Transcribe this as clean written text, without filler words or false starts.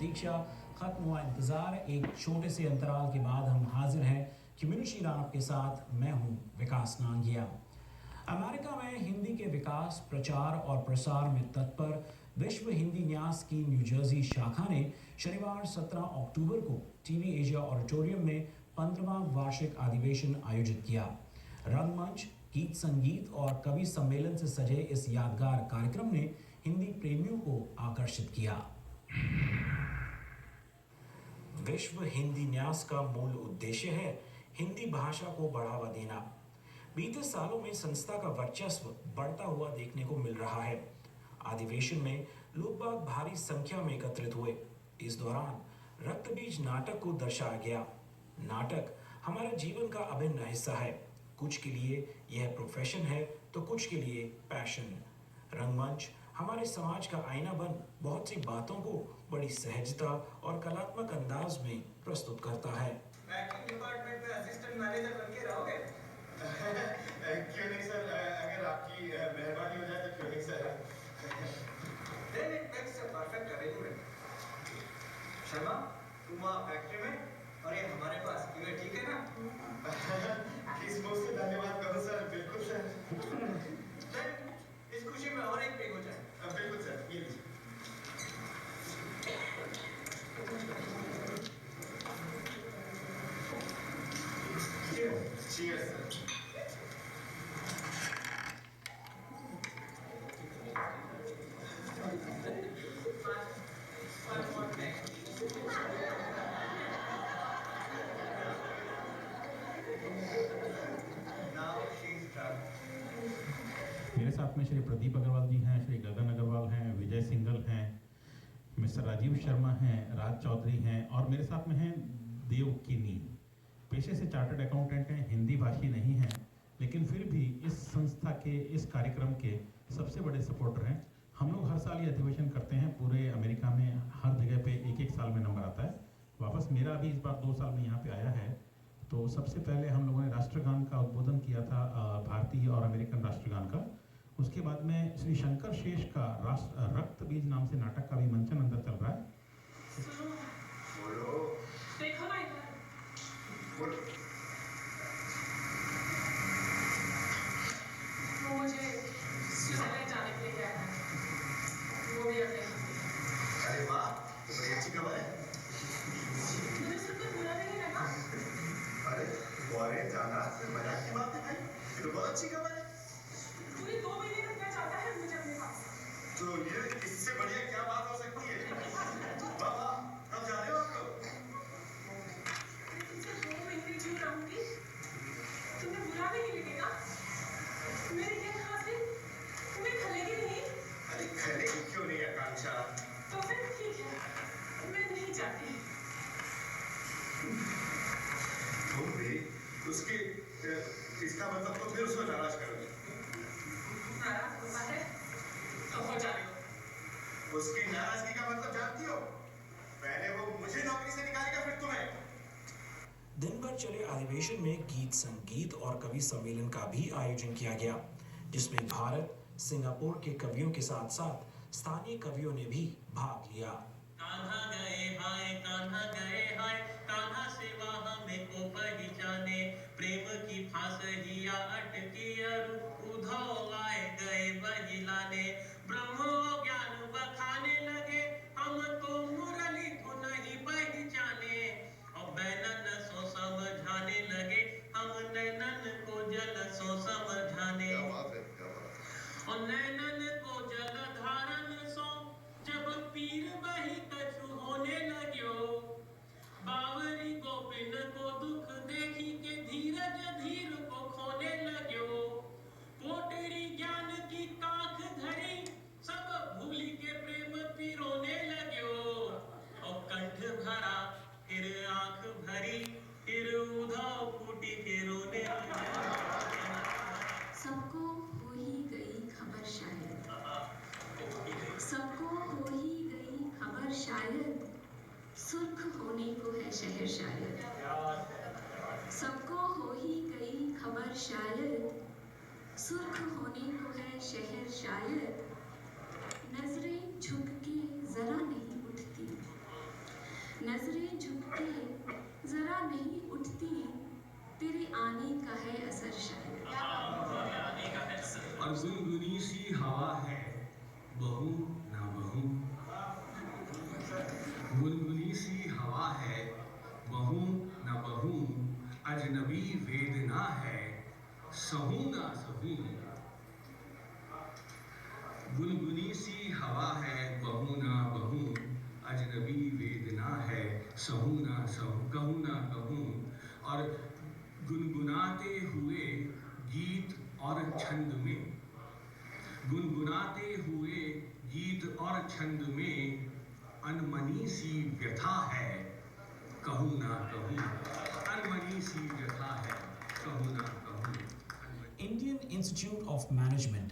प्रतीक्षा, खत्म हुआ इंतजार। एक छोटे से अंतराल के बाद हम हाजिर हैं कम्युनिटी राव के साथ। मैं हूं विकास नांगिया। अमेरिका में हिंदी के विकास, प्रचार और प्रसार में तत्पर विश्व हिंदी न्यास की न्यू जर्सी शाखा ने शनिवार 17 अक्टूबर को टीवी एशिया ऑडिटोरियम में 15वां वार्षिक अधिवेशन आयोजित किया। रंगमंच, गीत संगीत और कवि सम्मेलन से सजे इस यादगार कार्यक्रम ने हिंदी प्रेमियों को आकर्षित किया। विश्व हिंदी न्यास का मूल उद्देश्य है हिंदी भाषा को बढ़ावा देना। बीते सालों में संस्था का वर्चस्व बढ़ता हुआ देखने को मिल रहा है। अधिवेशन में लोग बाग भारी संख्या में एकत्रित हुए। इस दौरान रक्तबीज नाटक को दर्शाया गया। नाटक हमारे जीवन का अभिन्न हिस्सा है। कुछ के लिए यह प्रोफेशन है तो कुछ के लिए पैशन। रंगमंच हमारे समाज का आईना बन बहुत सी बातों को बड़ी सहजता और कलात्मक अंदाज में प्रस्तुत करता है। एक्टिंग डिपार्टमेंट में असिस्टेंट मैनेजर बन के रहोगे? क्यों नहीं सर, अगर आपकी मेहरबानी हो जाए तो क्यों नहीं sir. Then it makes a perfect arrangement. Sharma, तुम वहाँ फैक्ट्री में और ये हमारे पास, तुम्हें ठीक है ना? किस मुझ से धन्यवाद करो सर। बिल्कुल सर। Then इस खुशी में और एक पेग हो जाए। बिल्कुल सर, ये लीजिए। Cheers sir. मेरे साथ में श्री प्रदीप अग्रवाल जी हैं, श्री गगन अग्रवाल हैं, विजय सिंघल हैं, मिस्टर राजीव शर्मा हैं, राज चौधरी हैं और मेरे साथ में हैं देव किनी। पेशे से चार्टर्ड अकाउंटेंट हैं, हिंदी भाषी नहीं हैं, लेकिन फिर भी इस संस्था के, इस कार्यक्रम के सबसे बड़े सपोर्टर हैं। हम लोग हर साल ये अधिवेशन करते हैं। पूरे अमेरिका में हर जगह पे एक साल में नंबर आता है। वापस मेरा भी इस बार 2 साल में यहाँ पे आया है। तो सबसे पहले हम लोगों ने राष्ट्रगान का उद्बोधन किया था, भारतीय और अमेरिकन राष्ट्रगान का। उसके बाद में श्री शंकर शेष का रक्तबीज नाम से नाटक का भी मंचन अंदर चल रहा है। देखो ना इधर। वो मुझे स्विट्जरलैंड जाने के लिए गया है, वो भी अपने साथ। अरे वाह, तो बड़ी अच्छी खबर है। मुझे सुनकर बुरा नहीं लगा। अरे फॉरेन जाना सिर्फ मजाक की बात है भाई, ये तो बहुत अच्छी खबर है। पूरे 2 महीने रखना चाहता है मुझे अपने पास। तो ये इससे बढ़िया क्या बात हो सकती है? वाह वाह, कब जा रहे हो आप लोग? मैं तुमसे 2 महीने क्यों रहूंगी? तुम्हें बुरा नहीं लगेगा? मेरी ये खासियत तुम्हें खलेगी नहीं? अरे खलेगी क्यों नहीं आकांक्षा? तो फिर ठीक है, मैं नहीं चाहती। तुम भी उसकी इसका मतलब तो फिर उसको नाराज करोगे। नाराज होता है तो हो जाने दो। उसकी नाराजगी का मतलब जानती हो? पहले वो मुझे नौकरी से निकालेगा, फिर तुम्हें। दिन भर चले अधिवेशन में गीत संगीत और कवि सम्मेलन का भी आयोजन किया गया, जिसमें भारत, सिंगापुर के कवियों के साथ साथ स्थानीय कवियों ने भी भाग लिया। कान्हा गए हाय, कान्हा सेवा हमें को पहचाने, प्रेम की फांसिया अटकी उधो आए गए बहिलाने, ब्रह्म ज्ञान बखाने लगे, हम तो मुरली को नहीं पहचाने, और बैनन सो समझाने लगे, हम नैनन को जल सो समझाने, और नैनन को जल धारण सो जब पीर बही कछु होने लग्यो, बावरी गोपिन को दुख देखी के धीरज धीर को खोने लग्यो, पोटरी ज्ञान की काख धरी सब भूली के प्रेम पिरोने लग्यो, और कंठ भरा फिर आंख भरी, फिर उधाव फूटी के रोने सबको हो ही गई खबर शायद, सबको हो ही गई खबर शायद, सुर्ख होने को है शहर शायद, सबको हो ही गई खबर शायद, सुर्ख होने को है शहर शायद, नजरें झुक के जरा नहीं उठती, के जरा नहीं उठती, तेरे आने का है असर शायद। और गुनगुनी सी हवा है, बहू ना बहू। गुनगुनी सी हवा है, बहू ना बहू। अजनबी वेदना है, सहू ना सहू। गुनगुनी सी हवा है, बहू ना बहू। अजनबी वेदना है, सहू ना सहू, कहूँ ना कहूँ। और गुनगुनाते हुए गीत और छंद में, गुनगुनाते हुए गीत और छंद में अनमनी सी व्यथा है, कहूँ ना कहूँ। अनमनी सी व्यथा है, कहूँ ना कहूँ। Indian Institute of Management